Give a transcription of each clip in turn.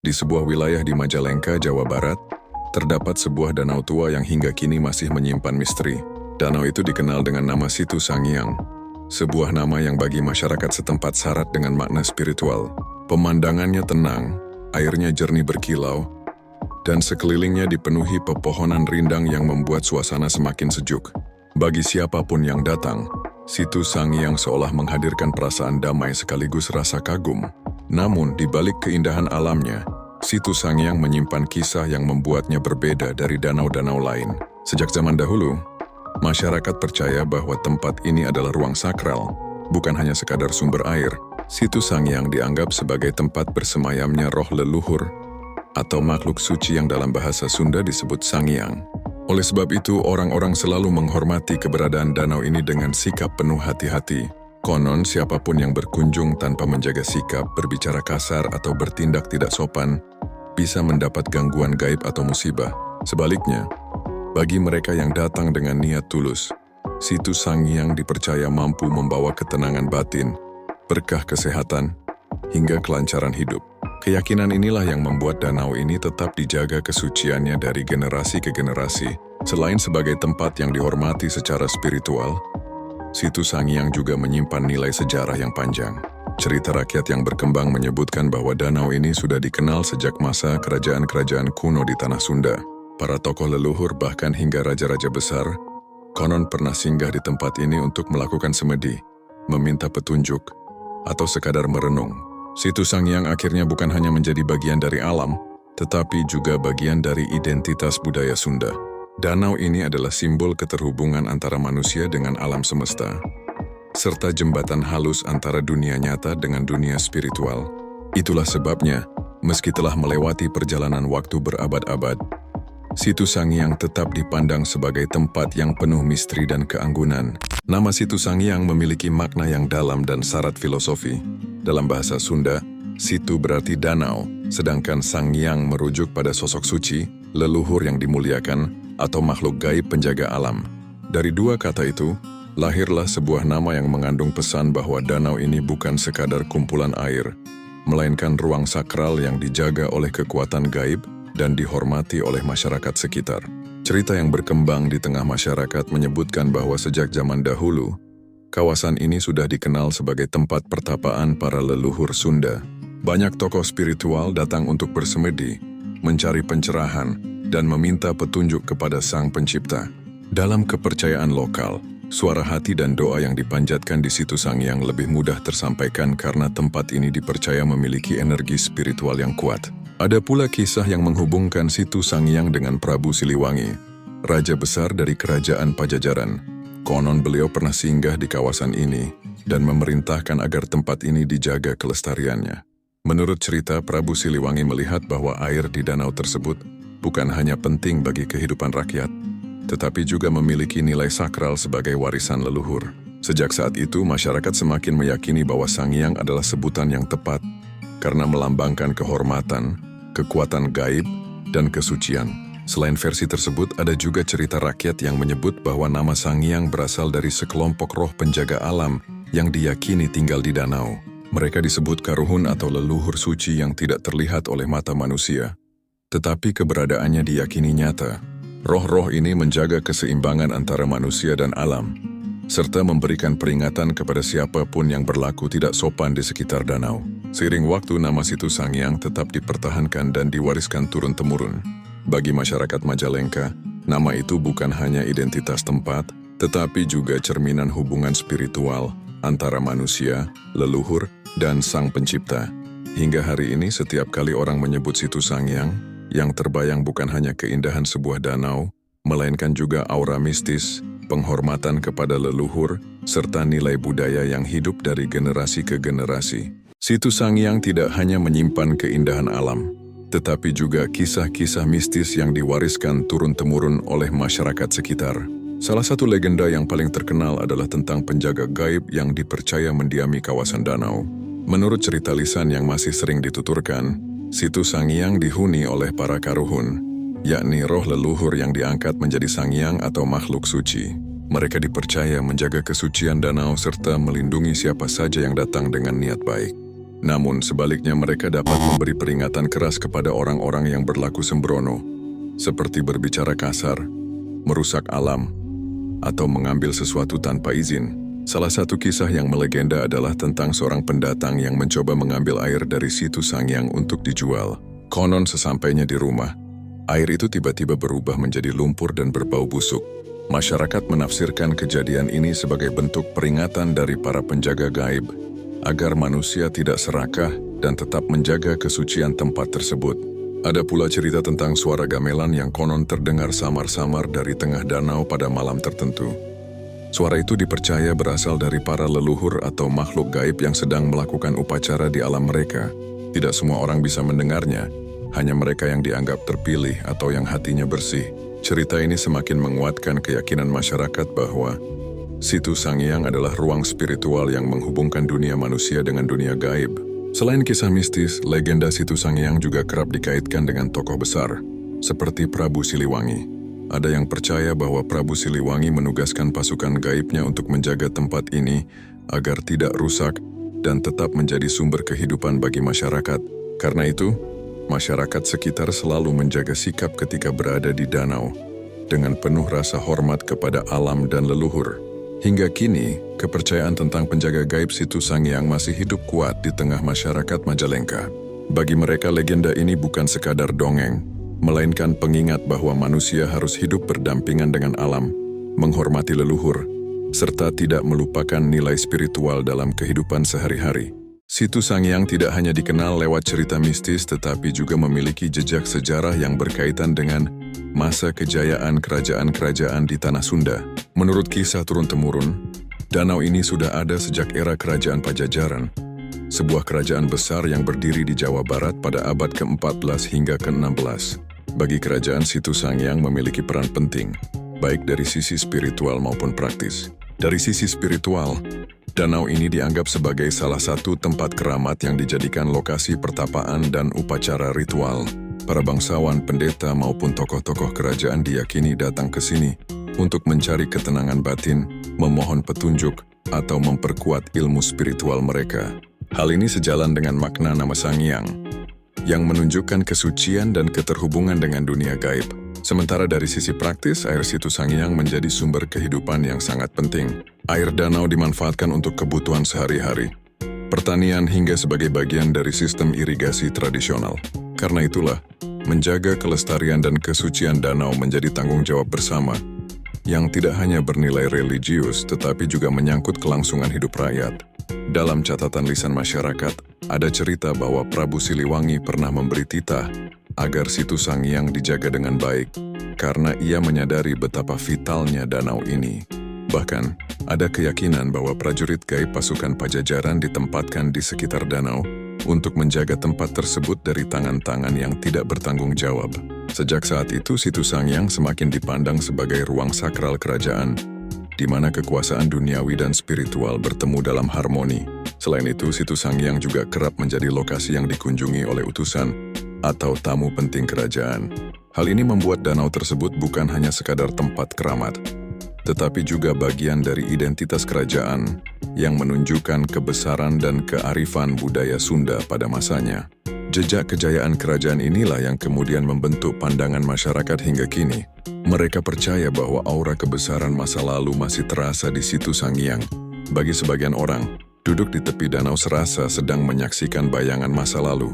Di sebuah wilayah di Majalengka, Jawa Barat, terdapat sebuah danau tua yang hingga kini masih menyimpan misteri. Danau itu dikenal dengan nama Situ Sangiang, sebuah nama yang bagi masyarakat setempat syarat dengan makna spiritual. Pemandangannya tenang, airnya jernih berkilau, dan sekelilingnya dipenuhi pepohonan rindang yang membuat suasana semakin sejuk. Bagi siapapun yang datang, Situ Sangiang seolah menghadirkan perasaan damai sekaligus rasa kagum. Namun, di balik keindahan alamnya, Situ Sangiang menyimpan kisah yang membuatnya berbeda dari danau-danau lain. Sejak zaman dahulu, masyarakat percaya bahwa tempat ini adalah ruang sakral, bukan hanya sekadar sumber air. Situ Sangiang dianggap sebagai tempat bersemayamnya roh leluhur atau makhluk suci yang dalam bahasa Sunda disebut Sangiang. Oleh sebab itu, orang-orang selalu menghormati keberadaan danau ini dengan sikap penuh hati-hati. Konon, siapapun yang berkunjung tanpa menjaga sikap, berbicara kasar atau bertindak tidak sopan, bisa mendapat gangguan gaib atau musibah. Sebaliknya, bagi mereka yang datang dengan niat tulus, Situ Sangiang dipercaya mampu membawa ketenangan batin, berkah kesehatan, hingga kelancaran hidup. Keyakinan inilah yang membuat danau ini tetap dijaga kesuciannya dari generasi ke generasi. Selain sebagai tempat yang dihormati secara spiritual, Situ Sangiang juga menyimpan nilai sejarah yang panjang. Cerita rakyat yang berkembang menyebutkan bahwa danau ini sudah dikenal sejak masa kerajaan-kerajaan kuno di tanah Sunda. Para tokoh leluhur bahkan hingga raja-raja besar, konon pernah singgah di tempat ini untuk melakukan semedi, meminta petunjuk, atau sekadar merenung. Situ Sangiang akhirnya bukan hanya menjadi bagian dari alam, tetapi juga bagian dari identitas budaya Sunda. Danau ini adalah simbol keterhubungan antara manusia dengan alam semesta, serta jembatan halus antara dunia nyata dengan dunia spiritual. Itulah sebabnya, meski telah melewati perjalanan waktu berabad-abad, Situ Sangiang tetap dipandang sebagai tempat yang penuh misteri dan keanggunan. Nama Situ Sangiang memiliki makna yang dalam dan syarat filosofi. Dalam bahasa Sunda, Situ berarti danau, sedangkan Sangiang merujuk pada sosok suci, leluhur yang dimuliakan, atau makhluk gaib penjaga alam. Dari dua kata itu, lahirlah sebuah nama yang mengandung pesan bahwa danau ini bukan sekadar kumpulan air, melainkan ruang sakral yang dijaga oleh kekuatan gaib dan dihormati oleh masyarakat sekitar. Cerita yang berkembang di tengah masyarakat menyebutkan bahwa sejak zaman dahulu, kawasan ini sudah dikenal sebagai tempat pertapaan para leluhur Sunda. Banyak tokoh spiritual datang untuk bersemedi, mencari pencerahan, dan meminta petunjuk kepada Sang Pencipta. Dalam kepercayaan lokal, suara hati dan doa yang dipanjatkan di Situ Sangiang lebih mudah tersampaikan karena tempat ini dipercaya memiliki energi spiritual yang kuat. Ada pula kisah yang menghubungkan Situ Sangiang dengan Prabu Siliwangi, raja besar dari kerajaan Pajajaran. Konon beliau pernah singgah di kawasan ini dan memerintahkan agar tempat ini dijaga kelestariannya. Menurut cerita, Prabu Siliwangi melihat bahwa air di danau tersebut bukan hanya penting bagi kehidupan rakyat, tetapi juga memiliki nilai sakral sebagai warisan leluhur. Sejak saat itu, masyarakat semakin meyakini bahwa Sangiang adalah sebutan yang tepat karena melambangkan kehormatan, kekuatan gaib, dan kesucian. Selain versi tersebut, ada juga cerita rakyat yang menyebut bahwa nama Sangiang berasal dari sekelompok roh penjaga alam yang diyakini tinggal di danau. Mereka disebut karuhun atau leluhur suci yang tidak terlihat oleh mata manusia, tetapi keberadaannya diyakini nyata. Roh-roh ini menjaga keseimbangan antara manusia dan alam, serta memberikan peringatan kepada siapapun yang berlaku tidak sopan di sekitar danau. Seiring waktu, nama Situ Sangiang tetap dipertahankan dan diwariskan turun-temurun. Bagi masyarakat Majalengka, nama itu bukan hanya identitas tempat, tetapi juga cerminan hubungan spiritual antara manusia, leluhur, dan Sang Pencipta. Hingga hari ini, setiap kali orang menyebut Situ Sangiang, yang terbayang bukan hanya keindahan sebuah danau, melainkan juga aura mistis, penghormatan kepada leluhur, serta nilai budaya yang hidup dari generasi ke generasi. Situ Sangiang tidak hanya menyimpan keindahan alam, tetapi juga kisah-kisah mistis yang diwariskan turun-temurun oleh masyarakat sekitar. Salah satu legenda yang paling terkenal adalah tentang penjaga gaib yang dipercaya mendiami kawasan danau. Menurut cerita lisan yang masih sering dituturkan, Situ Sangiang dihuni oleh para karuhun, yakni roh leluhur yang diangkat menjadi Sangiang atau makhluk suci. Mereka dipercaya menjaga kesucian danau serta melindungi siapa saja yang datang dengan niat baik. Namun sebaliknya mereka dapat memberi peringatan keras kepada orang-orang yang berlaku sembrono, seperti berbicara kasar, merusak alam, atau mengambil sesuatu tanpa izin. Salah satu kisah yang melegenda adalah tentang seorang pendatang yang mencoba mengambil air dari situ Sangyang untuk dijual. Konon sesampainya di rumah, air itu tiba-tiba berubah menjadi lumpur dan berbau busuk. Masyarakat menafsirkan kejadian ini sebagai bentuk peringatan dari para penjaga gaib, agar manusia tidak serakah dan tetap menjaga kesucian tempat tersebut. Ada pula cerita tentang suara gamelan yang konon terdengar samar-samar dari tengah danau pada malam tertentu. Suara itu dipercaya berasal dari para leluhur atau makhluk gaib yang sedang melakukan upacara di alam mereka. Tidak semua orang bisa mendengarnya, hanya mereka yang dianggap terpilih atau yang hatinya bersih. Cerita ini semakin menguatkan keyakinan masyarakat bahwa situ Sangyang adalah ruang spiritual yang menghubungkan dunia manusia dengan dunia gaib. Selain kisah mistis, legenda situ Sangyang juga kerap dikaitkan dengan tokoh besar, seperti Prabu Siliwangi. Ada yang percaya bahwa Prabu Siliwangi menugaskan pasukan gaibnya untuk menjaga tempat ini agar tidak rusak dan tetap menjadi sumber kehidupan bagi masyarakat. Karena itu, masyarakat sekitar selalu menjaga sikap ketika berada di danau, dengan penuh rasa hormat kepada alam dan leluhur. Hingga kini, kepercayaan tentang penjaga gaib situ Sangyang masih hidup kuat di tengah masyarakat Majalengka. Bagi mereka, legenda ini bukan sekadar dongeng, melainkan pengingat bahwa manusia harus hidup berdampingan dengan alam, menghormati leluhur, serta tidak melupakan nilai spiritual dalam kehidupan sehari-hari. Situ Sangyang tidak hanya dikenal lewat cerita mistis tetapi juga memiliki jejak sejarah yang berkaitan dengan masa kejayaan kerajaan-kerajaan di Tanah Sunda. Menurut kisah turun-temurun, danau ini sudah ada sejak era Kerajaan Pajajaran, sebuah kerajaan besar yang berdiri di Jawa Barat pada abad ke-14 hingga ke-16. Bagi kerajaan, situ Sangyang memiliki peran penting, baik dari sisi spiritual maupun praktis. Dari sisi spiritual, danau ini dianggap sebagai salah satu tempat keramat yang dijadikan lokasi pertapaan dan upacara ritual. Para bangsawan, pendeta maupun tokoh-tokoh kerajaan diyakini datang ke sini untuk mencari ketenangan batin, memohon petunjuk, atau memperkuat ilmu spiritual mereka. Hal ini sejalan dengan makna nama Sangyang, yang menunjukkan kesucian dan keterhubungan dengan dunia gaib. Sementara dari sisi praktis, air situ Sangyang menjadi sumber kehidupan yang sangat penting. Air danau dimanfaatkan untuk kebutuhan sehari-hari, pertanian hingga sebagai bagian dari sistem irigasi tradisional. Karena itulah, menjaga kelestarian dan kesucian danau menjadi tanggung jawab bersama, yang tidak hanya bernilai religius tetapi juga menyangkut kelangsungan hidup rakyat. Dalam catatan lisan masyarakat, ada cerita bahwa Prabu Siliwangi pernah memberi titah agar situ Sangyang dijaga dengan baik, karena ia menyadari betapa vitalnya danau ini. Bahkan, ada keyakinan bahwa prajurit gaib pasukan Pajajaran ditempatkan di sekitar danau untuk menjaga tempat tersebut dari tangan-tangan yang tidak bertanggung jawab. Sejak saat itu, situ Sangyang semakin dipandang sebagai ruang sakral kerajaan, di mana kekuasaan duniawi dan spiritual bertemu dalam harmoni. Selain itu, situ Sangyang juga kerap menjadi lokasi yang dikunjungi oleh utusan atau tamu penting kerajaan. Hal ini membuat danau tersebut bukan hanya sekadar tempat keramat, tetapi juga bagian dari identitas kerajaan yang menunjukkan kebesaran dan kearifan budaya Sunda pada masanya. Jejak kejayaan kerajaan inilah yang kemudian membentuk pandangan masyarakat hingga kini. Mereka percaya bahwa aura kebesaran masa lalu masih terasa di situ Sangyang. Bagi sebagian orang, duduk di tepi danau serasa sedang menyaksikan bayangan masa lalu,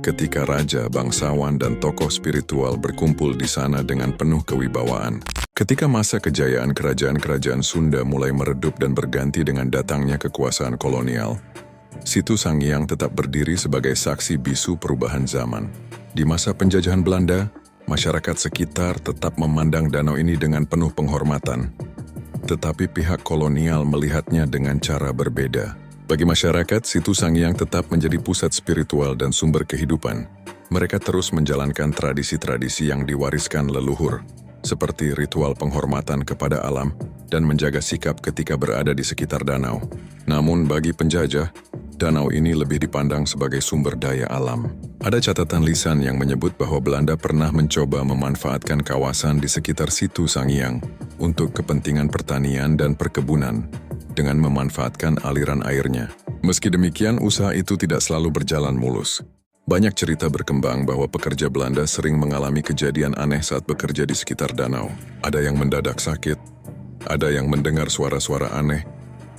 ketika raja, bangsawan, dan tokoh spiritual berkumpul di sana dengan penuh kewibawaan. Ketika masa kejayaan kerajaan-kerajaan Sunda mulai meredup dan berganti dengan datangnya kekuasaan kolonial, situ Sangyang tetap berdiri sebagai saksi bisu perubahan zaman. Di masa penjajahan Belanda, masyarakat sekitar tetap memandang danau ini dengan penuh penghormatan, tetapi pihak kolonial melihatnya dengan cara berbeda. Bagi masyarakat, situ Sangyang tetap menjadi pusat spiritual dan sumber kehidupan. Mereka terus menjalankan tradisi-tradisi yang diwariskan leluhur, seperti ritual penghormatan kepada alam dan menjaga sikap ketika berada di sekitar danau. Namun bagi penjajah, danau ini lebih dipandang sebagai sumber daya alam. Ada catatan lisan yang menyebut bahwa Belanda pernah mencoba memanfaatkan kawasan di sekitar situ Sangyang untuk kepentingan pertanian dan perkebunan, dengan memanfaatkan aliran airnya. Meski demikian, usaha itu tidak selalu berjalan mulus. Banyak cerita berkembang bahwa pekerja Belanda sering mengalami kejadian aneh saat bekerja di sekitar danau. Ada yang mendadak sakit, ada yang mendengar suara-suara aneh,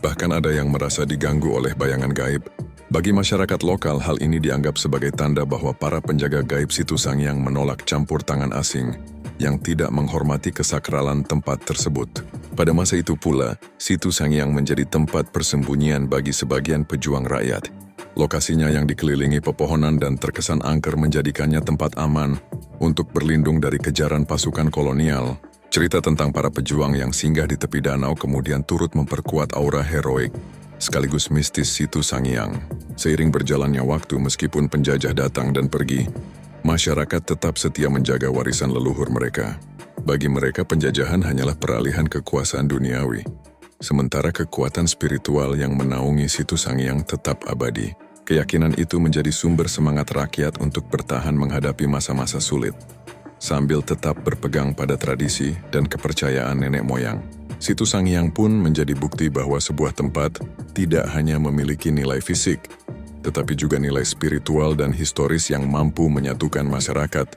bahkan ada yang merasa diganggu oleh bayangan gaib. Bagi masyarakat lokal, hal ini dianggap sebagai tanda bahwa para penjaga gaib Situ Sangiang menolak campur tangan asing yang tidak menghormati kesakralan tempat tersebut. Pada masa itu pula, Situ Sangiang menjadi tempat persembunyian bagi sebagian pejuang rakyat. Lokasinya yang dikelilingi pepohonan dan terkesan angker menjadikannya tempat aman untuk berlindung dari kejaran pasukan kolonial. Cerita tentang para pejuang yang singgah di tepi danau kemudian turut memperkuat aura heroik sekaligus mistis Situ Sangiang. Seiring berjalannya waktu, meskipun penjajah datang dan pergi, masyarakat tetap setia menjaga warisan leluhur mereka. Bagi mereka, penjajahan hanyalah peralihan kekuasaan duniawi, sementara kekuatan spiritual yang menaungi Situ Sangiang tetap abadi. Keyakinan itu menjadi sumber semangat rakyat untuk bertahan menghadapi masa-masa sulit, sambil tetap berpegang pada tradisi dan kepercayaan nenek moyang. Situ Sangiang pun menjadi bukti bahwa sebuah tempat tidak hanya memiliki nilai fisik, tetapi juga nilai spiritual dan historis yang mampu menyatukan masyarakat,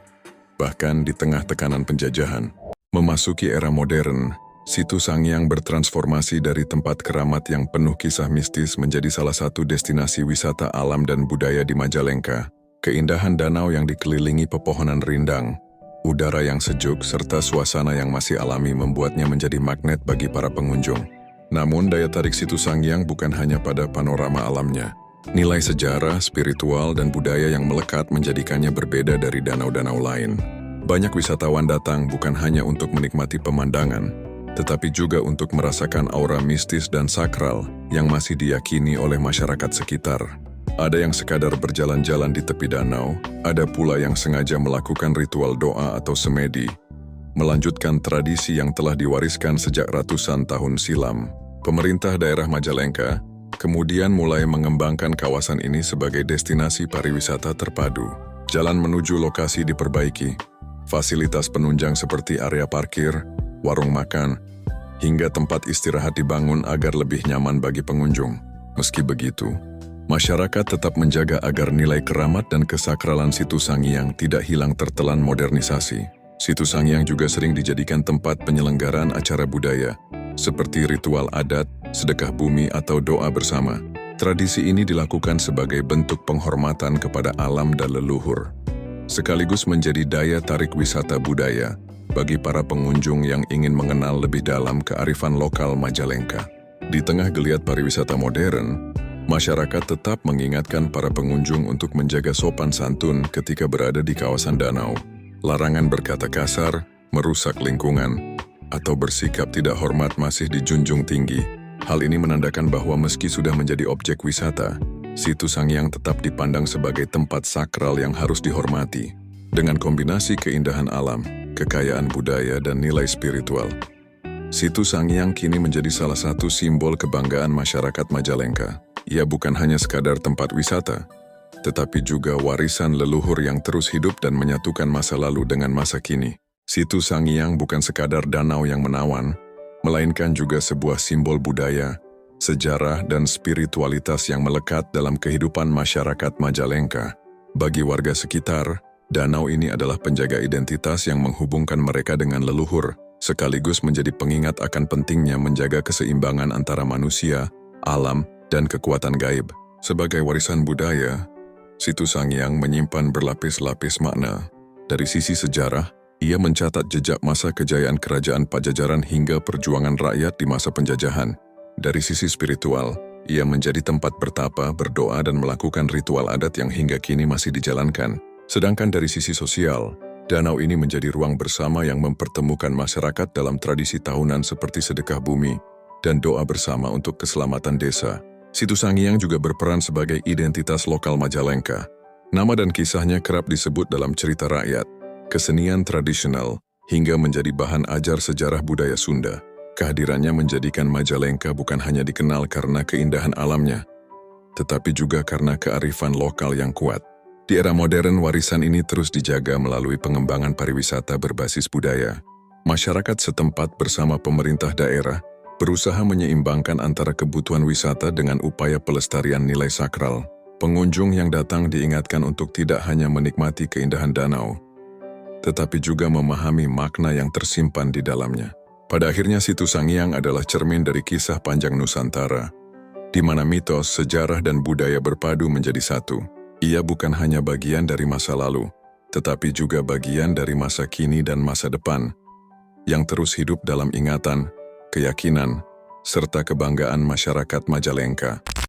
bahkan di tengah tekanan penjajahan. Memasuki era modern, Situ Sangiang bertransformasi dari tempat keramat yang penuh kisah mistis menjadi salah satu destinasi wisata alam dan budaya di Majalengka. Keindahan danau yang dikelilingi pepohonan rindang, udara yang sejuk, serta suasana yang masih alami membuatnya menjadi magnet bagi para pengunjung. Namun, daya tarik Situ Sangiang bukan hanya pada panorama alamnya. Nilai sejarah, spiritual, dan budaya yang melekat menjadikannya berbeda dari danau-danau lain. Banyak wisatawan datang bukan hanya untuk menikmati pemandangan, tetapi juga untuk merasakan aura mistis dan sakral yang masih diyakini oleh masyarakat sekitar. Ada yang sekadar berjalan-jalan di tepi danau, ada pula yang sengaja melakukan ritual doa atau semedi, melanjutkan tradisi yang telah diwariskan sejak ratusan tahun silam. Pemerintah daerah Majalengka kemudian mulai mengembangkan kawasan ini sebagai destinasi pariwisata terpadu. Jalan menuju lokasi diperbaiki, fasilitas penunjang seperti area parkir, warung makan, hingga tempat istirahat dibangun agar lebih nyaman bagi pengunjung. Meski begitu, masyarakat tetap menjaga agar nilai keramat dan kesakralan Situ Sangiang tidak hilang tertelan modernisasi. Situ Sangiang juga sering dijadikan tempat penyelenggaraan acara budaya, seperti ritual adat, sedekah bumi, atau doa bersama. Tradisi ini dilakukan sebagai bentuk penghormatan kepada alam dan leluhur, sekaligus menjadi daya tarik wisata budaya bagi para pengunjung yang ingin mengenal lebih dalam kearifan lokal Majalengka. Di tengah geliat pariwisata modern, masyarakat tetap mengingatkan para pengunjung untuk menjaga sopan santun ketika berada di kawasan danau. Larangan berkata kasar, merusak lingkungan, atau bersikap tidak hormat masih dijunjung tinggi. Hal ini menandakan bahwa meski sudah menjadi objek wisata, Situ Sangiang tetap dipandang sebagai tempat sakral yang harus dihormati. Dengan kombinasi keindahan alam, kekayaan budaya, dan nilai spiritual, Situ Sangiang kini menjadi salah satu simbol kebanggaan masyarakat Majalengka. Ia bukan hanya sekadar tempat wisata, tetapi juga warisan leluhur yang terus hidup dan menyatukan masa lalu dengan masa kini. Situ Sangiang bukan sekadar danau yang menawan, melainkan juga sebuah simbol budaya, sejarah, dan spiritualitas yang melekat dalam kehidupan masyarakat Majalengka. Bagi warga sekitar, danau ini adalah penjaga identitas yang menghubungkan mereka dengan leluhur, sekaligus menjadi pengingat akan pentingnya menjaga keseimbangan antara manusia, alam, dan kekuatan gaib. Sebagai warisan budaya, Situ Sangiang menyimpan berlapis-lapis makna. Dari sisi sejarah, ia mencatat jejak masa kejayaan kerajaan Pajajaran hingga perjuangan rakyat di masa penjajahan. Dari sisi spiritual, ia menjadi tempat bertapa, berdoa, dan melakukan ritual adat yang hingga kini masih dijalankan. Sedangkan dari sisi sosial, danau ini menjadi ruang bersama yang mempertemukan masyarakat dalam tradisi tahunan seperti sedekah bumi dan doa bersama untuk keselamatan desa. Situ Sangiang juga berperan sebagai identitas lokal Majalengka. Nama dan kisahnya kerap disebut dalam cerita rakyat, kesenian tradisional, hingga menjadi bahan ajar sejarah budaya Sunda. Kehadirannya menjadikan Majalengka bukan hanya dikenal karena keindahan alamnya, tetapi juga karena kearifan lokal yang kuat. Di era modern, warisan ini terus dijaga melalui pengembangan pariwisata berbasis budaya. Masyarakat setempat bersama pemerintah daerah berusaha menyeimbangkan antara kebutuhan wisata dengan upaya pelestarian nilai sakral. Pengunjung yang datang diingatkan untuk tidak hanya menikmati keindahan danau, tetapi juga memahami makna yang tersimpan di dalamnya. Pada akhirnya Situ Sangiang adalah cermin dari kisah panjang Nusantara, di mana mitos, sejarah, dan budaya berpadu menjadi satu. Ia bukan hanya bagian dari masa lalu, tetapi juga bagian dari masa kini dan masa depan, yang terus hidup dalam ingatan, keyakinan, serta kebanggaan masyarakat Majalengka.